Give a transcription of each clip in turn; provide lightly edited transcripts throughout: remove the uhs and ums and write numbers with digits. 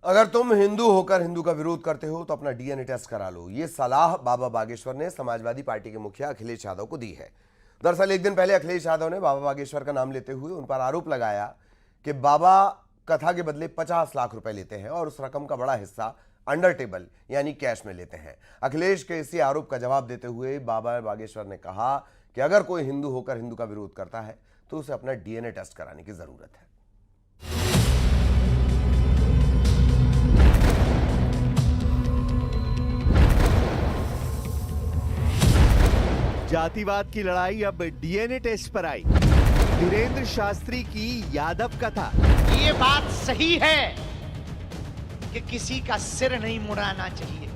अगर तुम हिंदू होकर हिंदू का विरोध करते हो तो अपना डीएनए टेस्ट करा लो। ये सलाह बाबा बागेश्वर ने समाजवादी पार्टी के मुखिया अखिलेश यादव को दी है। दरअसल एक दिन पहले अखिलेश यादव ने बाबा बागेश्वर का नाम लेते हुए उन पर आरोप लगाया कि बाबा कथा के बदले 50 लाख रुपए लेते हैं और उस रकम का बड़ा हिस्सा अंडर टेबल यानी कैश में लेते हैं। अखिलेश के इसी आरोप का जवाब देते हुए बाबा बागेश्वर ने कहा कि अगर कोई हिंदू होकर हिंदू का विरोध करता है तो उसे अपना डीएनए टेस्ट कराने की जरूरत है। जातिवाद की लड़ाई अब डीएनए टेस्ट पर आई। धीरेंद्र शास्त्री की यादव कथा। ये बात सही है कि किसी का सिर नहीं मुड़ाना चाहिए।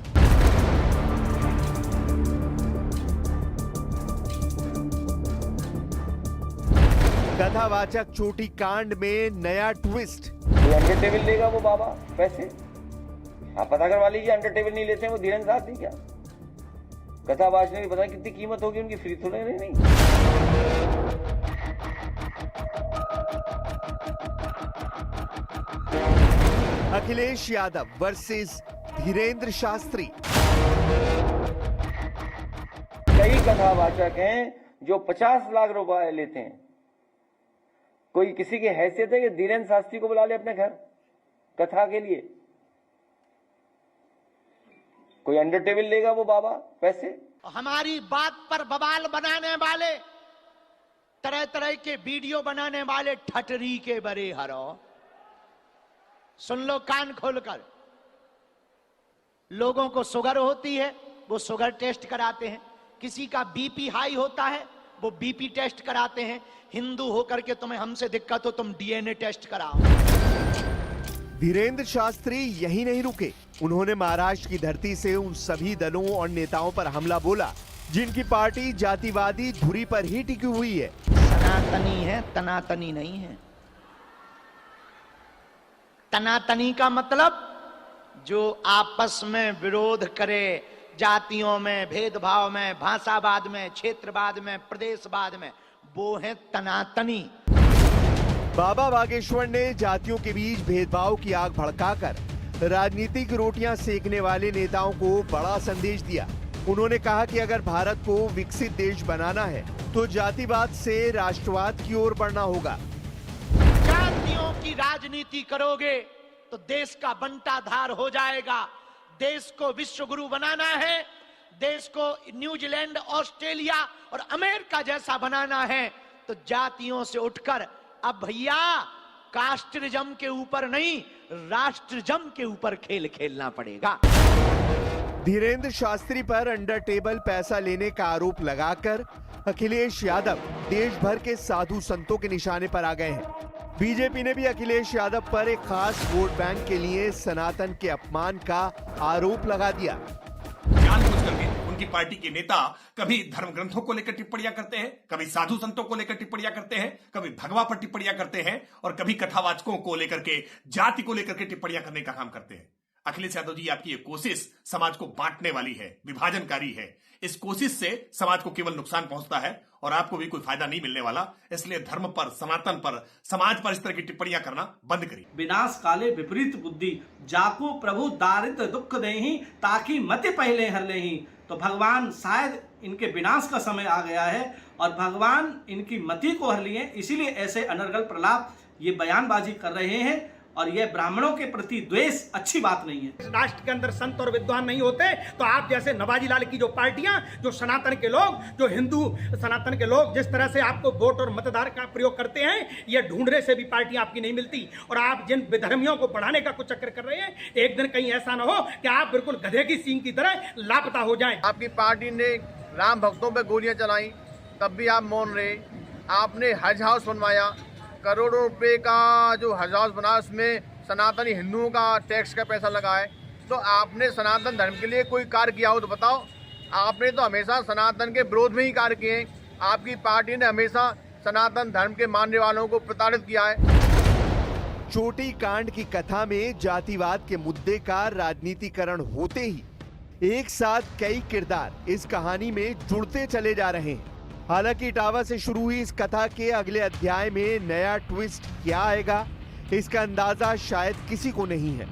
कथावाचक चोटी कांड में नया ट्विस्ट। अंडर टेबल लेगा वो बाबा पैसे, आप पता करवा लीजिए। अंडर टेबल नहीं लेते हैं वो धीरेन्द्र शास्त्री क्या? कथावाच ने भी पता कितनी कीमत होगी उनकी, फ्री थोड़े नहीं। अखिलेश यादव वर्सेस धीरेंद्र शास्त्री। कई कथावाचक हैं जो 50 लाख रुपए लेते हैं। कोई किसी की हैसियत है कि धीरेन्द्र शास्त्री को बुला ले अपने घर कथा के लिए? कोई अंडर टेबल लेगा वो बाबा पैसे? हमारी बात पर बवाल बनाने वाले, तरह तरह के वीडियो बनाने वाले ठटरी के बड़े हरो, सुन लो कान खोलकर। लोगों को शुगर होती है, वो शुगर टेस्ट कराते हैं। किसी का बीपी हाई होता है, वो बीपी टेस्ट कराते हैं। हिंदू होकर के तुम्हें हमसे दिक्कत हो, तुम डीएनए टेस्ट कराओ। धीरेंद्र शास्त्री यही नहीं रुके। उन्होंने महाराष्ट्र की धरती से उन सभी दलों और नेताओं पर हमला बोला जिनकी पार्टी जातिवादी धुरी पर ही टिकी हुई है। सनातनी है, तनातनी नहीं है। तनातनी का मतलब जो आपस में विरोध करे, जातियों में, भेदभाव में, भाषावाद में, क्षेत्रवाद में, प्रदेशवाद में, वो है तनातनी। बाबा बागेश्वर ने जातियों के बीच भेदभाव की आग भड़काकर राजनीतिक रोटियां सेकने वाले नेताओं को बड़ा संदेश दिया। उन्होंने कहा कि अगर भारत को विकसित देश बनाना है तो जातिवाद से राष्ट्रवाद की ओर बढ़ना होगा। जातियों की राजनीति करोगे तो देश का बंटाधार हो जाएगा। देश को विश्व गुरु बनाना है, देश को न्यूजीलैंड, ऑस्ट्रेलिया और अमेरिका जैसा बनाना है तो जातियों से उठकर अब भैया कास्टिज्म के ऊपर नहीं, राष्ट्रजम के ऊपर खेल खेलना पड़ेगा। धीरेंद्र शास्त्री पर अंडर टेबल पैसा लेने का आरोप लगाकर अखिलेश यादव देश भर के साधु संतों के निशाने पर आ गए हैं। बीजेपी ने भी अखिलेश यादव पर एक खास वोट बैंक के लिए सनातन के अपमान का आरोप लगा दिया। जानबूझ करके उनकी पार्टी के नेता कभी धर्म ग्रंथों को लेकर टिप्पणियां करते हैं, कभी साधु संतों को लेकर टिप्पणियां करते हैं, कभी भगवा पर टिप्पणियां करते हैं और कभी कथावाचकों को लेकर के, जाति को लेकर के टिप्पणियां करने का काम करते हैं। अखिलेश यादव जी, आपकी ये कोशिश समाज को बांटने वाली है, विभाजनकारी है। इस कोशिश से समाज को केवल नुकसान पहुंचता है और आपको भी कोई फायदा नहीं मिलने वाला। इसलिए धर्म पर, सनातन पर, समाज पर इस तरह की टिप्पणियां करना बंद करिए। विनाश काले विपरीत बुद्धि, जाको प्रभु दारिद्र दुख देहि, ताकि मति पहले हर लेहि। तो भगवान शायद इनके विनाश का समय आ गया है और भगवान इनकी मति को हर लिए, इसीलिए ऐसे अनर्गल प्रलाप ये बयानबाजी कर रहे हैं और यह ब्राह्मणों के प्रति द्वेष अच्छी बात नहीं है। राष्ट्र के अंदर संत और विद्वान नहीं होते तो आप जैसे नवाजी लाल की जो पार्टियां, जो सनातन के लोग, जो हिंदू सनातन के लोग जिस तरह से आपको वोट और मतदार का प्रयोग करते हैं, ये ढूंढने से भी पार्टियां आपकी नहीं मिलती। और आप जिन विधर्मियों को बढ़ाने का कुछ चक्कर कर रहे हैं, एक दिन कहीं ऐसा ना हो कि आप बिल्कुल गधे की सींग की तरह लापता हो जाए। आपकी पार्टी ने राम भक्तों पर गोलियां चलाई, तब भी आप मौन रहे। आपने हज हाउस बनवाया, करोड़ों रुपए का जो हज हाउस बना उसमें सनातनी हिंदुओं का टैक्स का पैसा लगा है। तो आपने सनातन धर्म के लिए कोई कार्य किया हो तो बताओ। आपने तो हमेशा सनातन के विरोध में ही कार्य किए हैं। आपकी पार्टी ने हमेशा सनातन धर्म के मानने वालों को प्रताड़ित किया है। चोटी कांड की कथा में जातिवाद के मुद्दे का राजनीतिकरण होते ही एक साथ कई किरदार इस कहानी में जुड़ते चले जा रहे हैं। हालांकि इटावा से शुरू हुई इस कथा के अगले अध्याय में नया ट्विस्ट क्या आएगा, इसका अंदाजा शायद किसी को नहीं है।